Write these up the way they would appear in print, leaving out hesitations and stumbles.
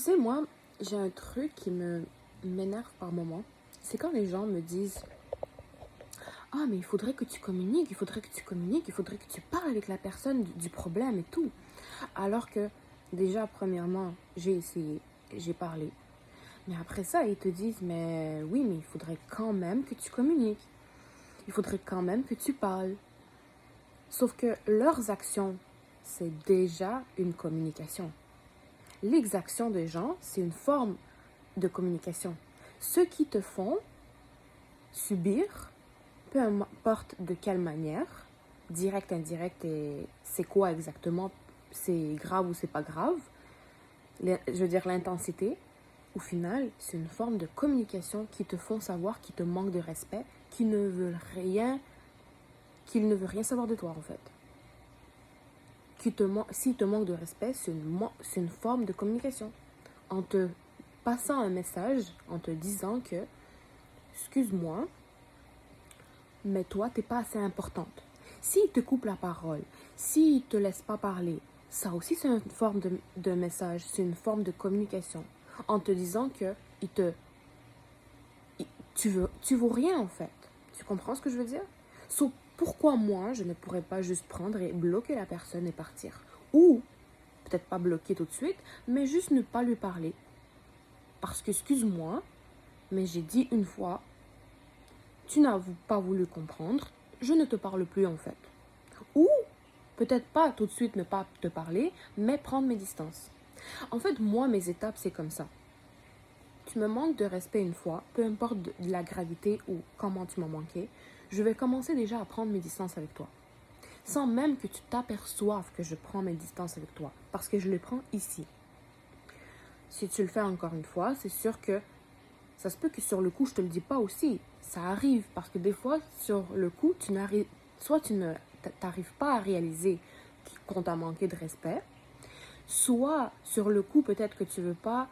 Tu sais, moi, j'ai un truc qui m'énerve par moment. C'est quand les gens me disent: Ah, mais il faudrait que tu communiques, il faudrait que tu communiques, il faudrait que tu parles avec la personne du problème et tout. Alors que, déjà, premièrement, j'ai essayé, j'ai parlé. Mais après ça, ils te disent: Mais oui, mais il faudrait quand même que tu communiques. Il faudrait quand même que tu parles. Sauf que leurs actions, c'est déjà une communication. L'exaction des gens, c'est une forme de communication. Ceux qui te font subir, peu importe de quelle manière, direct, indirect, et c'est quoi exactement, c'est grave ou c'est pas grave, je veux dire l'intensité, au final, c'est une forme de communication qui te font savoir qu'ils te manquent de respect, qu'ils ne veulent rien, qu'ils ne veulent rien savoir de toi en fait. S'ils te manquent de respect, c'est une forme de communication. En te passant un message, en te disant que, excuse-moi, mais toi, t'es pas assez importante. S'il te coupe la parole, s'il te laisse pas parler, ça aussi c'est une forme de message, c'est une forme de communication. En te disant que tu vaux rien en fait. Tu comprends ce que je veux dire? So, pourquoi moi, je ne pourrais pas juste prendre et bloquer la personne et partir? Ou, peut-être pas bloquer tout de suite, mais juste ne pas lui parler. Parce que, excuse-moi, mais j'ai dit une fois, tu n'as pas voulu comprendre, je ne te parle plus en fait. Ou peut-être pas tout de suite ne pas te parler, mais prendre mes distances. En fait, moi, mes étapes, c'est comme ça. Tu me manques de respect une fois, peu importe de la gravité ou comment tu m'as manqué, je vais commencer déjà à prendre mes distances avec toi. Sans même que tu t'aperçoives que je prends mes distances avec toi, parce que je les prends ici. Si tu le fais encore une fois, c'est sûr que ça se peut que sur le coup, je te le dis pas aussi. Ça arrive, parce que des fois, sur le coup, soit tu ne t'arrives pas à réaliser qu'on t'a manqué de respect, soit sur le coup, peut-être que tu veux pas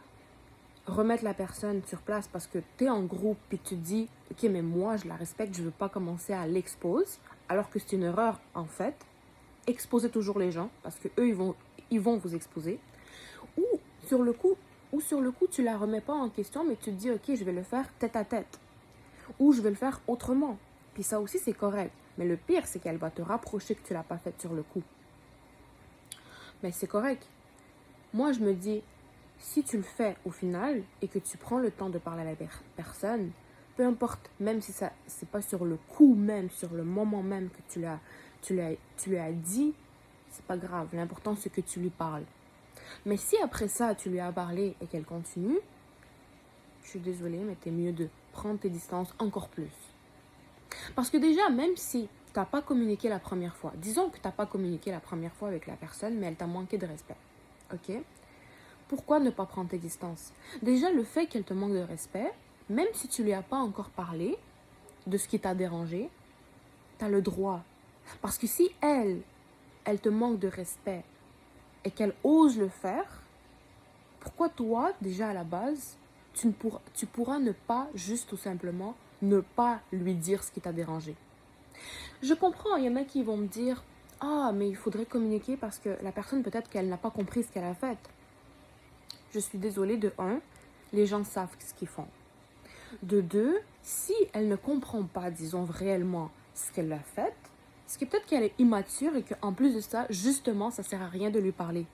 remettre la personne sur place parce que tu es en groupe et tu te dis, ok, mais moi, je la respecte, je veux pas commencer à l'exposer, alors que c'est une erreur, en fait. Exposez toujours les gens, parce que eux, ils vont vous exposer. Ou sur le coup, tu la remets pas en question, mais tu te dis, ok, je vais le faire tête à tête. Ou je vais le faire autrement. Puis ça aussi, c'est correct. Mais le pire, c'est qu'elle va te rapprocher que tu l'as pas fait sur le coup. Mais c'est correct. Moi, je me dis, si tu le fais au final et que tu prends le temps de parler à la personne, peu importe, même si ça c'est pas sur le coup même, sur le moment même que tu lui as dit, c'est pas grave. L'important, c'est que tu lui parles. Mais si après ça, tu lui as parlé et qu'elle continue, je suis désolée, mais t'es mieux de prendre tes distances encore plus. Parce que déjà, même si t'as pas communiqué la première fois, disons que t'as pas communiqué la première fois avec la personne, mais elle t'a manqué de respect, ok? Pourquoi ne pas prendre tes distances? Déjà, le fait qu'elle te manque de respect, même si tu lui as pas encore parlé de ce qui t'a dérangé, t'as le droit. Parce que si elle te manque de respect et qu'elle ose le faire, pourquoi toi, déjà à la base, tu pourras ne pas juste tout simplement ne pas lui dire ce qui t'a dérangé? Je comprends, il y en a qui vont me dire: Ah, mais il faudrait communiquer parce que la personne, peut-être qu'elle n'a pas compris ce qu'elle a fait. Je suis désolée, de un, les gens savent ce qu'ils font. De deux, si elle ne comprend pas, disons, réellement ce qu'elle a fait, c'est que peut-être qu'elle est immature et qu'en plus de ça, justement, ça sert à rien de lui parler.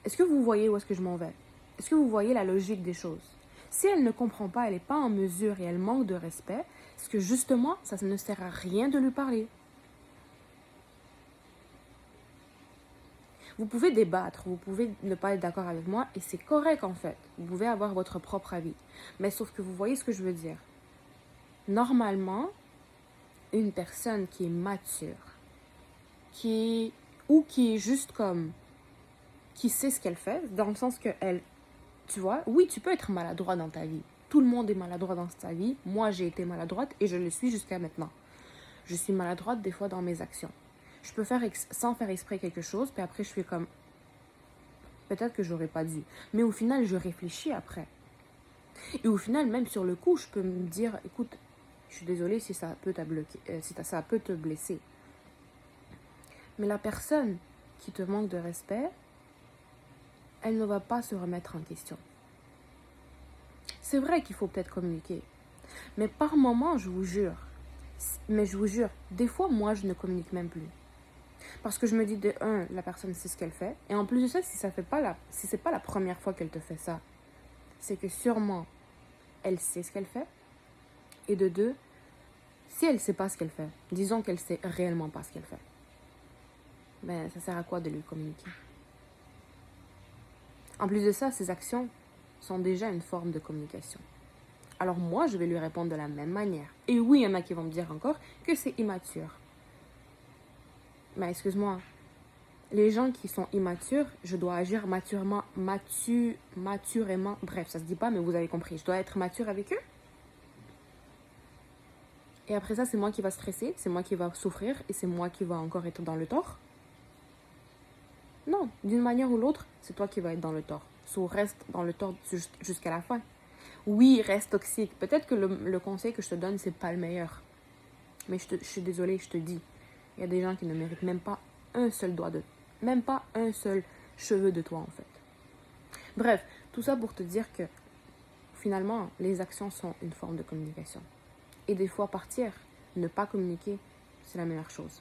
Est-ce que vous voyez où est-ce que je m'en vais? Est-ce que vous voyez la logique des choses? Si elle ne comprend pas, elle n'est pas en mesure et elle manque de respect, c'est que justement, ça ne sert à rien de lui parler. Vous pouvez débattre, vous pouvez ne pas être d'accord avec moi et c'est correct en fait. Vous pouvez avoir votre propre avis. Mais sauf que vous voyez ce que je veux dire. Normalement, une personne qui est mature, qui est juste comme, qui sait ce qu'elle fait, dans le sens que elle, tu vois, oui, tu peux être maladroit dans ta vie. Tout le monde est maladroit dans sa vie. Moi, j'ai été maladroite et je le suis jusqu'à maintenant. Je suis maladroite des fois dans mes actions. Je peux faire sans faire exprès quelque chose, puis après je fais comme, peut-être que j'aurais pas dû. Mais au final, je réfléchis après. Et au final, même sur le coup, je peux me dire, écoute, je suis désolée si ça peut ça peut te blesser. Mais la personne qui te manque de respect, elle ne va pas se remettre en question. C'est vrai qu'il faut peut-être communiquer. Mais par moment, je vous jure, des fois, moi, je ne communique même plus. Parce que je me dis, de un, la personne sait ce qu'elle fait. Et en plus de ça, si c'est pas la première fois qu'elle te fait ça, c'est que sûrement, elle sait ce qu'elle fait. Et de deux, si elle ne sait pas ce qu'elle fait, disons qu'elle sait réellement pas ce qu'elle fait, ben, ça sert à quoi de lui communiquer? En plus de ça, ses actions sont déjà une forme de communication. Alors moi, je vais lui répondre de la même manière. Et oui, il y en a qui vont me dire encore que c'est immature. Mais excuse-moi, les gens qui sont immatures, je dois agir maturément, bref, ça se dit pas, mais vous avez compris, je dois être mature avec eux. Et après ça, c'est moi qui va stresser, c'est moi qui va souffrir, et c'est moi qui va encore être dans le tort. Non, d'une manière ou l'autre, c'est toi qui vas être dans le tort. So, reste dans le tort jusqu'à la fin. Oui, reste toxique. Peut-être que le conseil que je te donne, c'est pas le meilleur. Mais je suis désolée, je te dis. Il y a des gens qui ne méritent même pas un seul même pas un seul cheveu de toi, en fait. Bref, tout ça pour te dire que, finalement, les actions sont une forme de communication. Et des fois, partir, ne pas communiquer, c'est la meilleure chose.